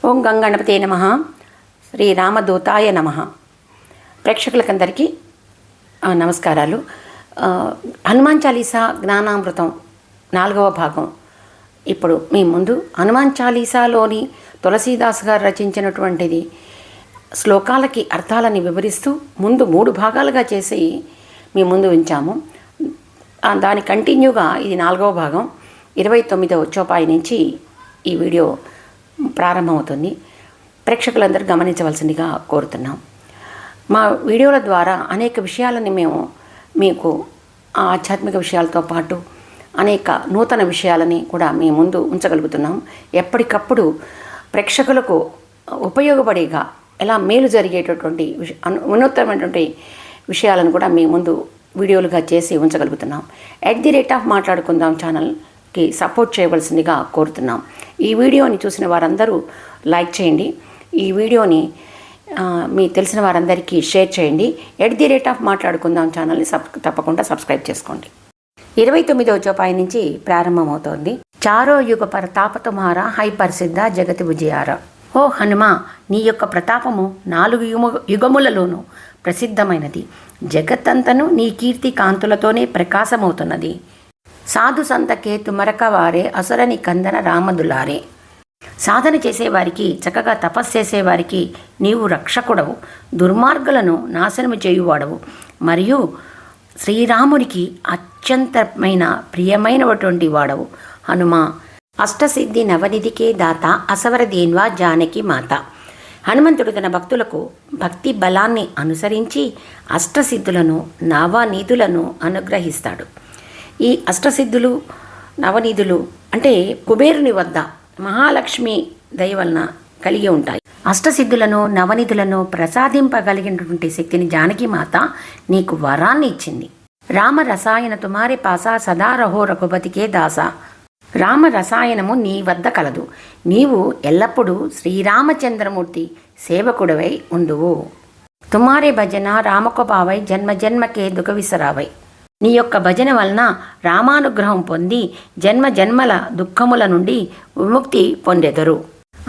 ఓం గంగణపతే నమః. శ్రీ రామదూతాయ నమః. ప్రేక్షకులకందరికీ నమస్కారాలు. హనుమాన్ చాలీసా జ్ఞానామృతం 4వ భాగం ఇప్పుడు మీ ముందు. హనుమాన్ చాలీసాలోని తులసీదాస్ గారు రచించినటువంటిది శ్లోకాలకి అర్థాలని వివరిస్తూ ముందు 3 భాగాలుగా చేసి మీ ముందు ఉంచాము. దాని కంటిన్యూగా ఇది 4వ భాగం. 29వ చోపాయి నుంచి ఈ వీడియో ప్రారంభమవుతుంది. ప్రేక్షకులందరూ గమనించవలసిందిగా కోరుతున్నాం. మా వీడియోల ద్వారా అనేక విషయాలని మేము మీకు ఆధ్యాత్మిక విషయాలతో పాటు అనేక నూతన విషయాలని కూడా మీ ముందు ఉంచగలుగుతున్నాం. ఎప్పటికప్పుడు ప్రేక్షకులకు ఉపయోగపడేగా ఎలా మేలు జరిగేటటువంటి వినూత్నమైనటువంటి విషయాలను కూడా మీ ముందు వీడియోలుగా చేసి ఉంచగలుగుతున్నాం. @మాట్లాడుకుందాం ఛానల్కి సపోర్ట్ చేయవలసిందిగా కోరుతున్నాం. ఈ వీడియోని చూసిన వారందరూ లైక్ చేయండి. ఈ వీడియోని మీ తెలిసిన వారందరికీ షేర్ చేయండి. @మాట్లాడుకుందాం ఛానల్ని తప్పకుండా సబ్స్క్రైబ్ చేసుకోండి. 29వ చోపాయి నుంచి ప్రారంభమవుతోంది. చారో యుగ ప్రతాప తుమారా హై పరిసిద్ధ జగతి విజయార. ఓ హనుమా, నీ యొక్క ప్రతాపము 4 యుగములలోనూ ప్రసిద్ధమైనది. జగత్తంతను నీ కీర్తి కాంతులతోనే ప్రకాశమవుతున్నది. సాధు సంతకే తుమరక వారే అసురని కందన రామదులారే. సాధన చేసేవారికి, చక్కగా తపస్సు చేసేవారికి నీవు రక్షకుడవు, దుర్మార్గులను నాశనము చేయువాడవు, మరియు శ్రీరామునికి అత్యంతమైన ప్రియమైనటువంటి వాడవు. హనుమా, అష్టసిద్ధి నవనిధికే దాత అసవరదేన్వా జానకి మాత. హనుమంతుడు తన భక్తులకు భక్తి బలాన్ని అనుసరించి అష్టసిద్ధులను నవనీతులను అనుగ్రహిస్తాడు. ఈ అష్టసిద్ధులు నవనీతులు అంటే కుబేరుని వద్ద మహాలక్ష్మి దయ వలన కలిగి ఉంటాయి. అష్టసిద్ధులను నవనిధులను ప్రసాదింపగలిగినటువంటి శక్తిని జానకిమాత నీకు వరాన్ని ఇచ్చింది. రామ రసాయన తుమారి పాసా సదా రహో రఘుపతికే దాస. రామ రసాయనము నీ వద్ద కలదు. నీవు ఎల్లప్పుడూ శ్రీరామచంద్రమూర్తి సేవకుడవై ఉండువు. తుమారే భజన రామకోపావై జన్మ జన్మకే దుఃఖవిసరావై. నీ యొక్క భజన వలన రామానుగ్రహం పొంది జన్మ జన్మల దుఃఖముల నుండి విముక్తి పొందెదరు.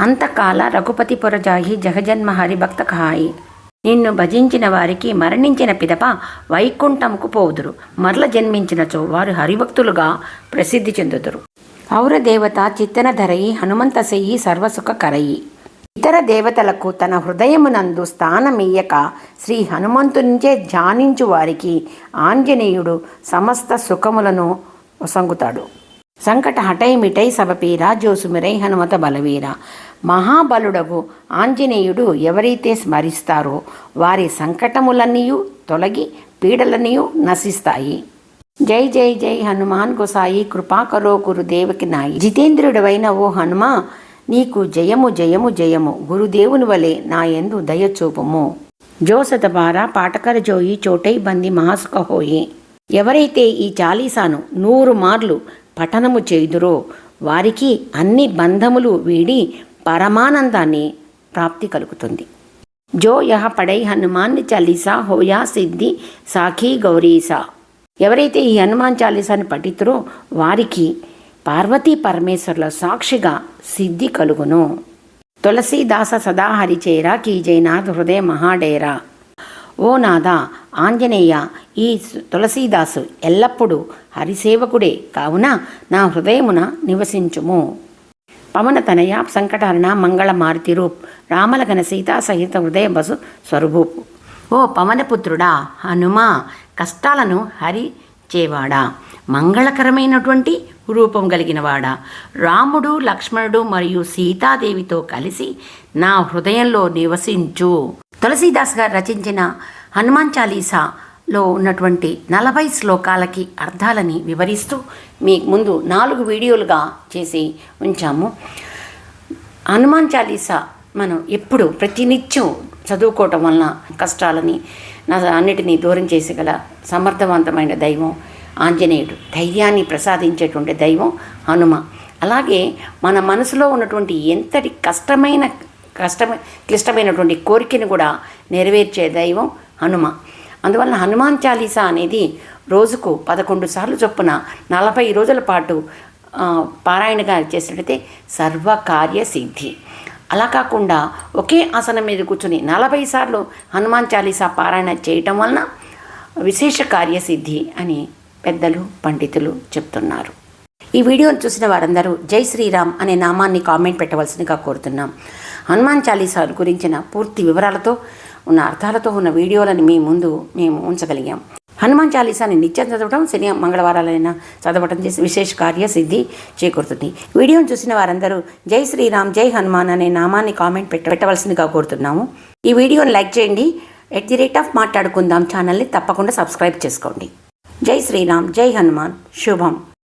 అంతకాల రఘుపతి పురజాహి జగజన్మ హరిభక్త కహాయి. నిన్ను భజించిన వారికి మరణించిన పిదప వైకుంఠంకు పోవుదురు. మరల జన్మించినచో వారు హరిభక్తులుగా ప్రసిద్ధి చెందుదురు. ఔర దేవత చిత్తన ధరయి హనుమంత సెయ్యి సర్వసుఖ కరయి. ఇతర దేవతలకు తన హృదయమునందు స్థానమియ్యక శ్రీ హనుమంతునిచే ధ్యానించు వారికి ఆంజనేయుడు సమస్త సుఖములను ఒసంగుతాడు. సంకట హఠై మిఠై సబపీరా జోసుమిరై హనుమత బలవీర. మహాబలుడగు ఆంజనేయుడు ఎవరైతే స్మరిస్తారో వారి సంకటములన్నీయు తొలగి పీడలన్నీయు నశిస్తాయి. జై జై జై హనుమాన్ గోసాయి కృపాకరో గురుదేవకి నాయి. జితేంద్రుడవైన ఓ హనుమా, నీకు జయము జయము జయము. గురుదేవుని వలె నా యందు దయచూపుము. జోసత బారా పాటకర జోయి చోటై బంది మహాసుఖహోయి. ఎవరైతే ఈ చాలీసాను 100 మార్లు పఠనము చేయుదురో వారికి అన్ని బంధములు వీడి పరమానందాన్ని ప్రాప్తి కలుగుతుంది. జో యహ పడై హనుమాన్ చాలీసా హోయా సిద్ధి సాఖీ గౌరీసా. ఎవరైతే ఈ హనుమాన్ చాలీసాని పఠితురో వారికి పార్వతీ పరమేశ్వరుల సాక్షిగా సిద్ధి కలుగును. తులసీదాస సదా హరిచేరా కీజైనాథ్ హృదయ మహాడేరా. ఓ నాథ ఆంజనేయ, ఈ తులసీదాసు ఎల్లప్పుడూ హరిసేవకుడే కావున నా హృదయమున నివసించుము. పవన తనయ సంకటహరణ మంగళ మారుతి రూప్. రామలగన సీతా సహిత హృదయ బసు స్వరూపు. ఓ పవనపుత్రుడా హనుమా, కష్టాలను హరిచేవాడా, మంగళకరమైనటువంటి రూపం కలిగినవాడా, రాముడు లక్ష్మణుడు మరియు సీతాదేవితో కలిసి నా హృదయంలో నివసించు. తులసీదాస్ గారు రచించిన హనుమాన్ చాలీసాలో ఉన్నటువంటి 40 శ్లోకాలకి అర్థాలని వివరిస్తూ మీ ముందు 4 వీడియోలుగా చేసి ఉంచాము. హనుమాన్ చాలీసా మనం ఎప్పుడు ప్రతినిత్యం చదువుకోవటం వలన కష్టాలని అన్నిటినీ దూరం చేసగల సమర్థవంతమైన దైవం ఆంజనేయుడు. ధైర్యాన్ని ప్రసాదించేటువంటి దైవం హనుమ. అలాగే మన మనసులో ఉన్నటువంటి ఎంతటి క్లిష్టమైనటువంటి కోరికను కూడా నెరవేర్చే దైవం హనుమ. అందువలన హనుమాన్ చాలీసా అనేది రోజుకు 11 సార్లు చొప్పున 40 రోజుల పాటు పారాయణగా చేసినట్లయితే సర్వకార్య సిద్ధి. అలా కాకుండా ఒకే ఆసనం మీద కూర్చొని 40 సార్లు హనుమాన్ చాలీసా పారాయణ చేయటం వలన విశేష కార్యసిద్ధి అని పెద్దలు పండితులు చెప్తున్నారు. ఈ వీడియోను చూసిన వారందరూ జై శ్రీరామ్ అనే నామాన్ని కామెంట్ పెట్టవలసిందిగా కోరుతున్నాం. హనుమాన్ చాలీసా గురించిన పూర్తి వివరాలతో ఉన్న అర్థాలతో ఉన్న వీడియోలను మీ ముందు మేము ఉంచగలిగాం. హనుమాన్ చాలీసాని నిత్యం చదవడం, శని మంగళవారాలైనా చదవటం చేసి విశేష కార్యసిద్ధి చేకూరుతుంది. వీడియోను చూసిన వారందరూ జై శ్రీరామ్ జై హనుమాన్ అనే నామాన్ని కామెంట్ పెట్టవలసిందిగా కోరుతున్నాము. ఈ వీడియోని లైక్ చేయండి. @మాట్లాడుకుందాం ఛానల్ని తప్పకుండా సబ్స్క్రైబ్ చేసుకోండి. జై శ్రీరామ్ జై హనుమాన్. శుభం.